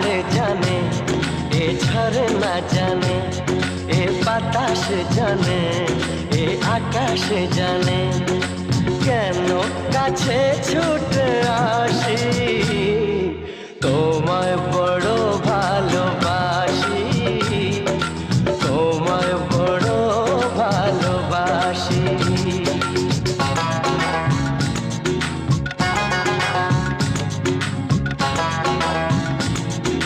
পাহাড়ে জানে, এ ঝরনা জানে, এ বাতাস জানে, এ আকাশ জানে, কেন কাছে ছুটে আস